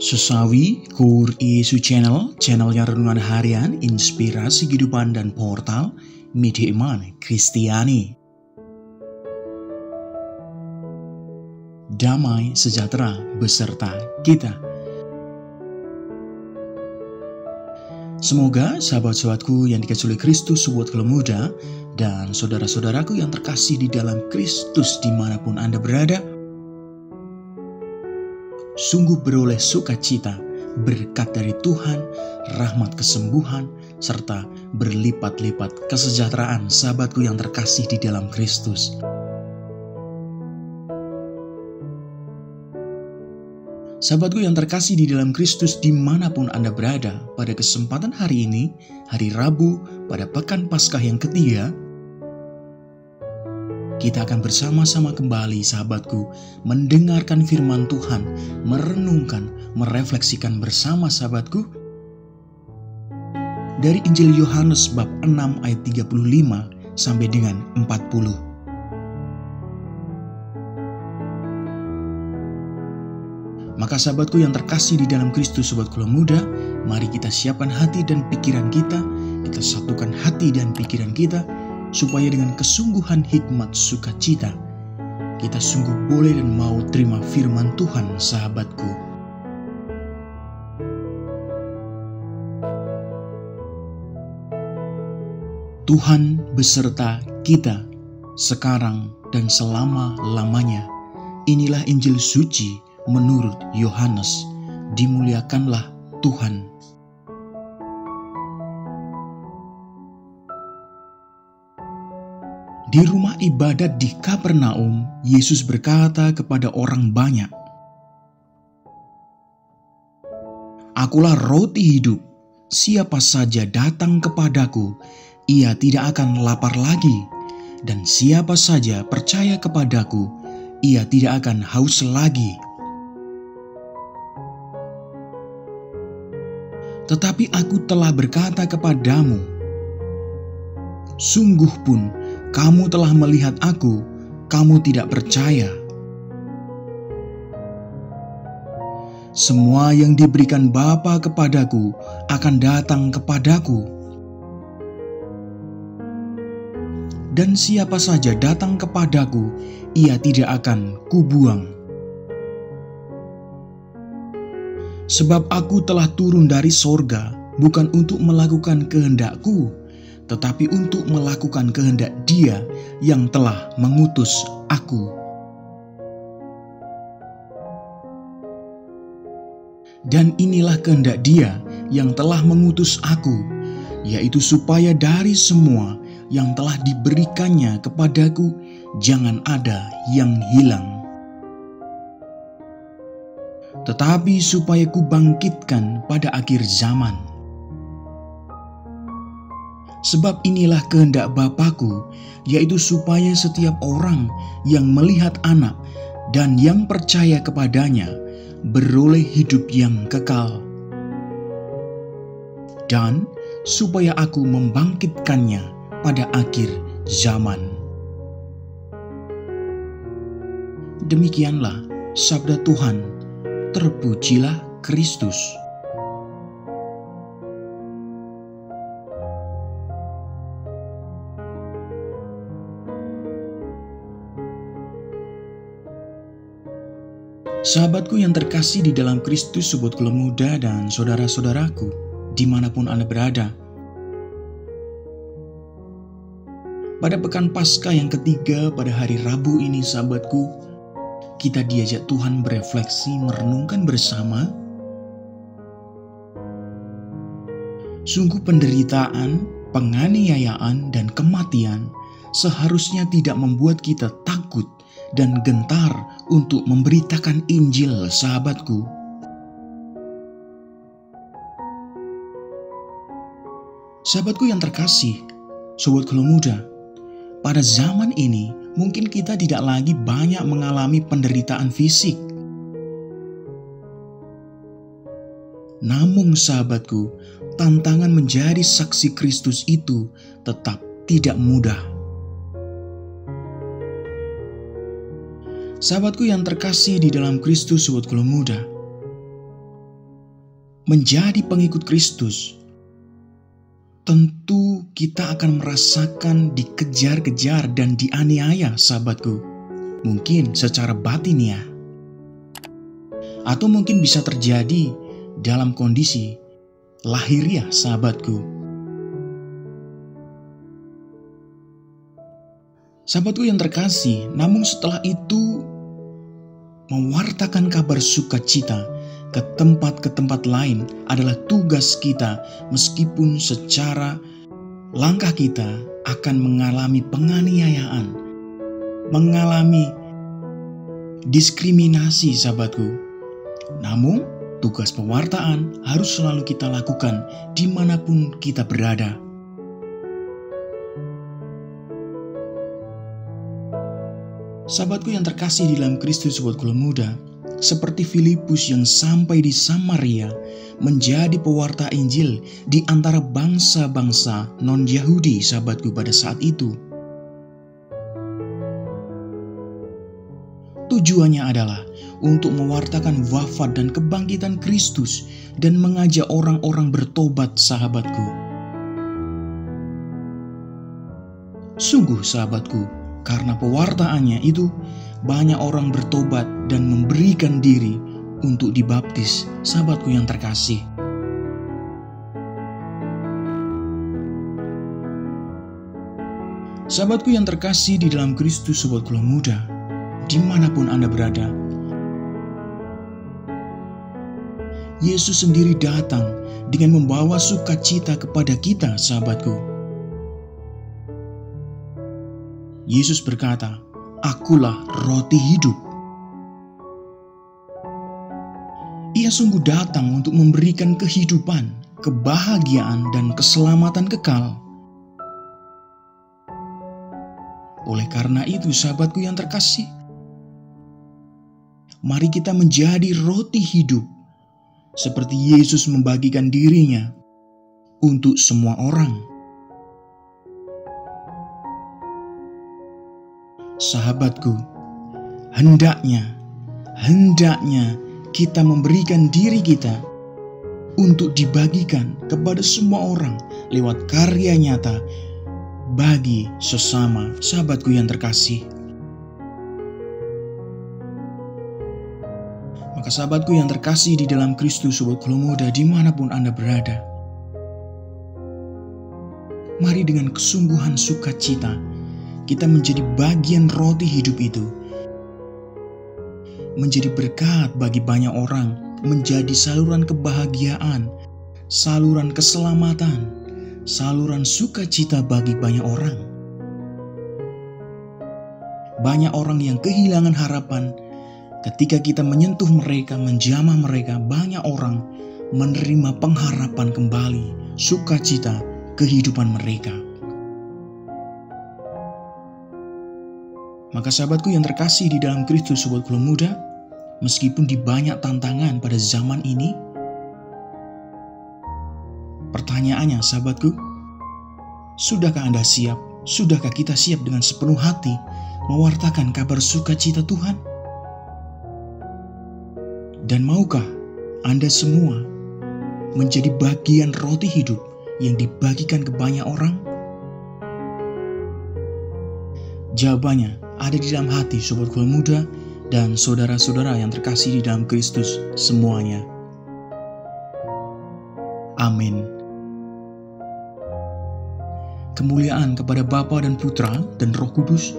Sesawi Kur Yesu Channel yang renungan harian, inspirasi kehidupan dan portal media iman Kristiani. Damai sejahtera beserta kita. Semoga sahabat-sahabatku yang dikasihi oleh Kristus, sobat Kala Muda, dan saudara-saudaraku yang terkasih di dalam Kristus dimanapun Anda berada, sungguh beroleh sukacita, berkat dari Tuhan, rahmat kesembuhan, serta berlipat-lipat kesejahteraan sahabatku yang terkasih di dalam Kristus. Sahabatku yang terkasih di dalam Kristus dimanapun Anda berada, pada kesempatan hari ini, hari Rabu, pada pekan Paskah yang ketiga, kita akan bersama-sama kembali sahabatku mendengarkan firman Tuhan, merenungkan, merefleksikan bersama sahabatku dari Injil Yohanes bab 6 ayat 35 sampai dengan 40. Maka sahabatku yang terkasih di dalam Kristus, sobat Kala Muda, mari kita siapkan hati dan pikiran kita satukan hati dan pikiran kita, supaya dengan kesungguhan hikmat sukacita, kita sungguh boleh dan mau terima firman Tuhan sahabatku. Tuhan beserta kita, sekarang dan selama-lamanya. Inilah Injil suci menurut Yohanes. Dimuliakanlah Tuhan. Di rumah ibadat di Kapernaum, Yesus berkata kepada orang banyak, "Akulah roti hidup. Siapa saja datang kepadaku, ia tidak akan lapar lagi. Dan siapa saja percaya kepadaku, ia tidak akan haus lagi. Tetapi aku telah berkata kepadamu, sungguh pun kamu telah melihat aku, kamu tidak percaya. Semua yang diberikan Bapa kepadaku akan datang kepadaku. Dan siapa saja datang kepadaku, ia tidak akan kubuang. Sebab aku telah turun dari sorga, bukan untuk melakukan kehendakku, tetapi untuk melakukan kehendak Dia yang telah mengutus aku. Dan inilah kehendak Dia yang telah mengutus aku, yaitu supaya dari semua yang telah diberikannya kepadaku, jangan ada yang hilang, tetapi supaya kubangkitkan pada akhir zaman. Sebab inilah kehendak Bapa-Ku, yaitu supaya setiap orang yang melihat Anak dan yang percaya kepadanya beroleh hidup yang kekal, dan supaya Aku membangkitkannya pada akhir zaman." Demikianlah sabda Tuhan. Terpujilah Kristus. Sahabatku yang terkasih di dalam Kristus, sobat Kala Muda dan saudara-saudaraku dimanapun Anda berada, pada pekan Paskah yang ketiga pada hari Rabu ini sahabatku, kita diajak Tuhan berefleksi, merenungkan bersama. Sungguh penderitaan, penganiayaan, dan kematian seharusnya tidak membuat kita takut dan gentar untuk memberitakan Injil, sahabatku. Sahabatku yang terkasih, sobat Kala Muda, pada zaman ini mungkin kita tidak lagi banyak mengalami penderitaan fisik. Namun sahabatku, tantangan menjadi saksi Kristus itu tetap tidak mudah. Sahabatku yang terkasih di dalam Kristus, sobat Kala Muda, menjadi pengikut Kristus, tentu kita akan merasakan dikejar-kejar dan dianiaya, sahabatku. Mungkin secara batiniah, atau mungkin bisa terjadi dalam kondisi lahiriah, sahabatku. Sahabatku yang terkasih, namun setelah itu mewartakan kabar sukacita ke tempat lain adalah tugas kita, meskipun secara langkah kita akan mengalami penganiayaan, mengalami diskriminasi, sahabatku. Namun, tugas pewartaan harus selalu kita lakukan dimanapun kita berada. Sahabatku yang terkasih di dalam Kristus, sobat Kula Muda, seperti Filipus yang sampai di Samaria menjadi pewarta Injil di antara bangsa-bangsa non-Yahudi, sahabatku, pada saat itu. Tujuannya adalah untuk mewartakan wafat dan kebangkitan Kristus dan mengajak orang-orang bertobat, sahabatku. Sungguh, sahabatku, karena pewartaannya itu banyak orang bertobat dan memberikan diri untuk dibaptis, sahabatku yang terkasih. Sahabatku yang terkasih di dalam Kristus, sobat Kula Muda, dimanapun Anda berada, Yesus sendiri datang dengan membawa sukacita kepada kita, sahabatku. Yesus berkata, "Akulah roti hidup." Ia sungguh datang untuk memberikan kehidupan, kebahagiaan, dan keselamatan kekal. Oleh karena itu, sahabatku yang terkasih, mari kita menjadi roti hidup, seperti Yesus membagikan dirinya untuk semua orang. Sahabatku, hendaknya kita memberikan diri kita untuk dibagikan kepada semua orang lewat karya nyata bagi sesama, sahabatku yang terkasih. Maka sahabatku yang terkasih di dalam Kristus, sobat Kula Muda, dimanapun Anda berada, mari dengan kesungguhan sukacita kita menjadi bagian roti hidup itu, menjadi berkat bagi banyak orang, menjadi saluran kebahagiaan, saluran keselamatan, saluran sukacita bagi banyak orang. Banyak orang yang kehilangan harapan ketika kita menyentuh mereka, menjamah mereka. Banyak orang menerima pengharapan kembali, sukacita kehidupan mereka. Maka sahabatku yang terkasih di dalam Kristus, sobat Kula Muda, meskipun di banyak tantangan pada zaman ini, pertanyaannya, sahabatku, sudahkah Anda siap? Sudahkah kita siap dengan sepenuh hati mewartakan kabar sukacita Tuhan? Dan maukah Anda semua menjadi bagian roti hidup yang dibagikan ke banyak orang? Jawabannya ada di dalam hati, sobat Kula Muda dan saudara-saudara yang terkasih di dalam Kristus semuanya. Amin. Kemuliaan kepada Bapa dan Putra dan Roh Kudus,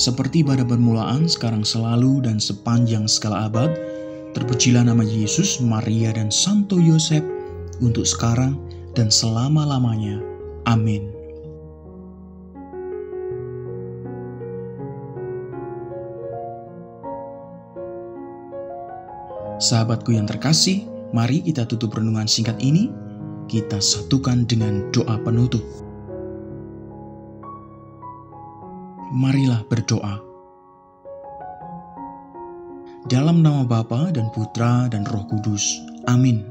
seperti pada permulaan, sekarang, selalu, dan sepanjang segala abad. Terpujilah nama Yesus, Maria, dan Santo Yosef, untuk sekarang dan selama-lamanya. Amin. Sahabatku yang terkasih, mari kita tutup renungan singkat ini. Kita satukan dengan doa penutup. Marilah berdoa. Dalam nama Bapa dan Putra dan Roh Kudus. Amin.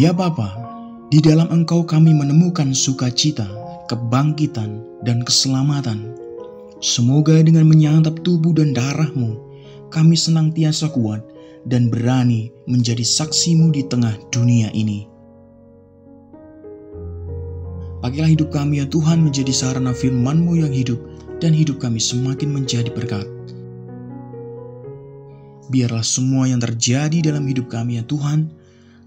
Ya Bapa, di dalam Engkau kami menemukan sukacita, kebangkitan, dan keselamatan. Semoga dengan menyantap tubuh dan darah-Mu, kami senantiasa kuat dan berani menjadi saksimu di tengah dunia ini. Pakailah hidup kami ya Tuhan menjadi sarana firman-Mu yang hidup, dan hidup kami semakin menjadi berkat. Biarlah semua yang terjadi dalam hidup kami ya Tuhan,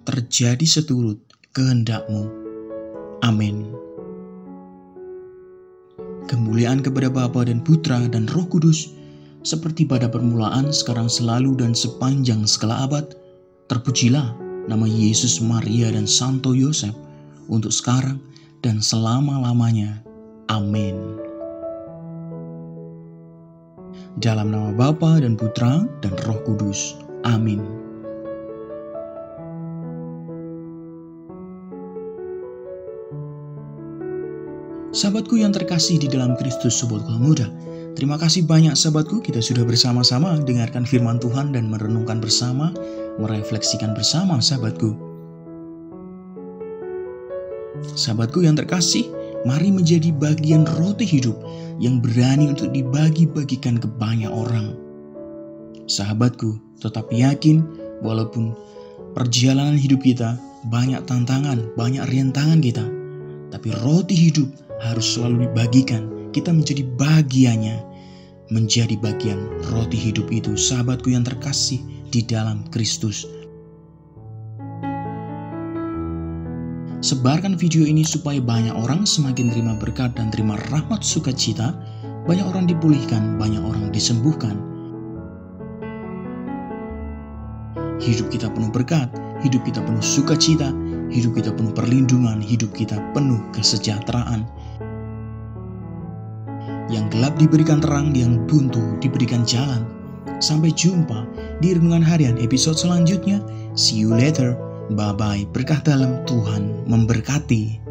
terjadi seturut kehendak-Mu. Amin. Kemuliaan kepada Bapa dan Putra dan Roh Kudus, seperti pada permulaan, sekarang, selalu, dan sepanjang segala abad. Terpujilah nama Yesus, Maria, dan Santo Yosef, untuk sekarang dan selama-lamanya. Amin. Dalam nama Bapa dan Putra dan Roh Kudus. Amin. Sahabatku yang terkasih di dalam Kristus, Sobat Kula Muda, terima kasih banyak sahabatku, kita sudah bersama-sama dengarkan firman Tuhan dan merenungkan bersama, merefleksikan bersama sahabatku. Sahabatku yang terkasih, mari menjadi bagian roti hidup yang berani untuk dibagi-bagikan ke banyak orang. Sahabatku, tetap yakin walaupun perjalanan hidup kita banyak tantangan, banyak rintangan kita, tapi roti hidup harus selalu dibagikan. Kita menjadi bagiannya, menjadi bagian roti hidup itu, sahabatku yang terkasih di dalam Kristus. Sebarkan video ini supaya banyak orang semakin terima berkat dan terima rahmat sukacita. Banyak orang dipulihkan, banyak orang disembuhkan. Hidup kita penuh berkat, hidup kita penuh sukacita, hidup kita penuh perlindungan, hidup kita penuh kesejahteraan. Yang gelap diberikan terang, yang buntu diberikan jalan. Sampai jumpa di Renungan Harian episode selanjutnya. See you later. Bye-bye. Berkah dalam Tuhan memberkati.